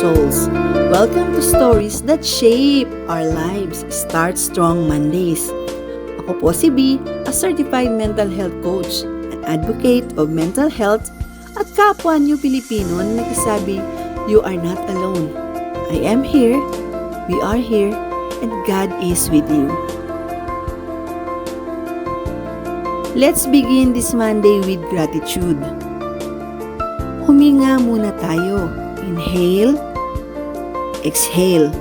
souls. Welcome to Stories That Shape Our Lives. Start Strong Mondays. Ako po si B, a certified mental health coach, an advocate of mental health, at kapwa niyo Pilipino na nagsasabi, you are not alone. I am here, we are here, and God is with you. Let's begin this Monday with gratitude. Huminga muna tayo. Inhale, exhale.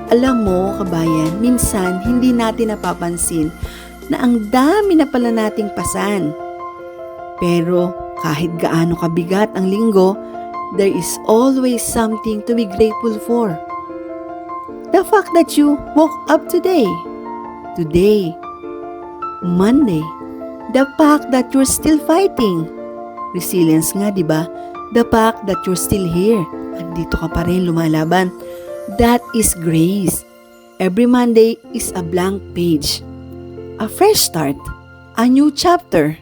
Alam mo, kabayan, minsan hindi natin napapansin na ang dami na pala nating pasan. Pero kahit gaano kabigat ang linggo, there is always something to be grateful for. The fact that you woke up today, Monday, the fact that you're still fighting, resilience nga, di ba? The fact that you're still here, andito ka pa rin lumalaban, that is grace. Every Monday is a blank page, a fresh start, a new chapter.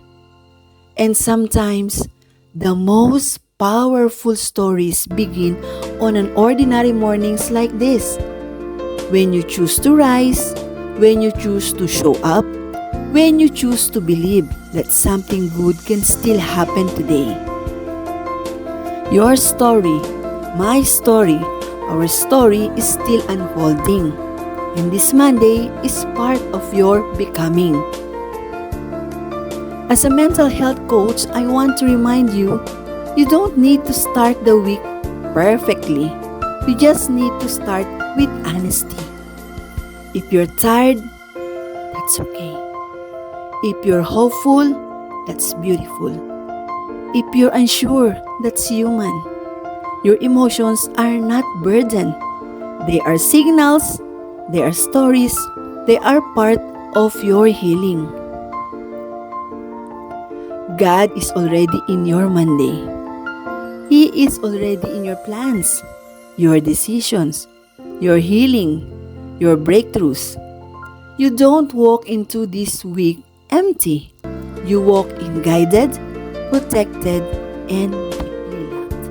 And sometimes, the most powerful stories begin on an ordinary mornings like this. When you choose to rise, when you choose to show up, when you choose to believe that something good can still happen today. Your story, my story, our story is still unfolding. And this Monday is part of your becoming. As a mental health coach, I want to remind you, you don't need to start the week perfectly. You just need to start with honesty. If you're tired, that's okay. If you're hopeful, that's beautiful. If you're unsure, that's human. Your emotions are not burden. They are signals, they are stories, they are part of your healing. God is already in your Monday. He is already in your plans, your decisions, your healing, your breakthroughs. You don't walk into this week empty. You walk in guided, protected, and deeply loved.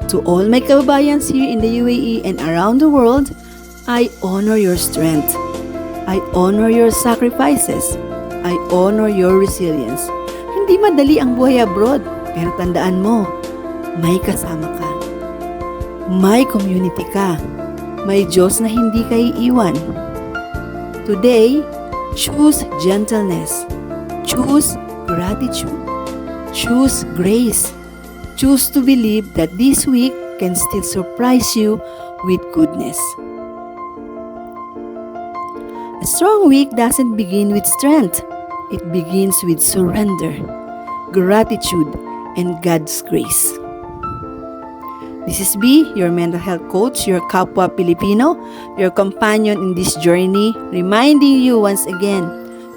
To all my kababayans here in the UAE and around the world, I honor your strength. I honor your sacrifices. I honor your resilience. Hindi madali ang buhay abroad, pero tandaan mo, may kasama ka. May community ka. May Diyos na hindi ka iiwan. Today, choose gentleness. Choose gratitude. Choose grace. Choose to believe that this week can still surprise you with goodness. A strong week doesn't begin with strength. It begins with surrender, gratitude, and God's grace. This is B, your mental health coach, your kapwa Pilipino, your companion in this journey, reminding you once again,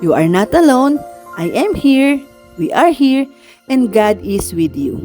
you are not alone, I am here, we are here, and God is with you.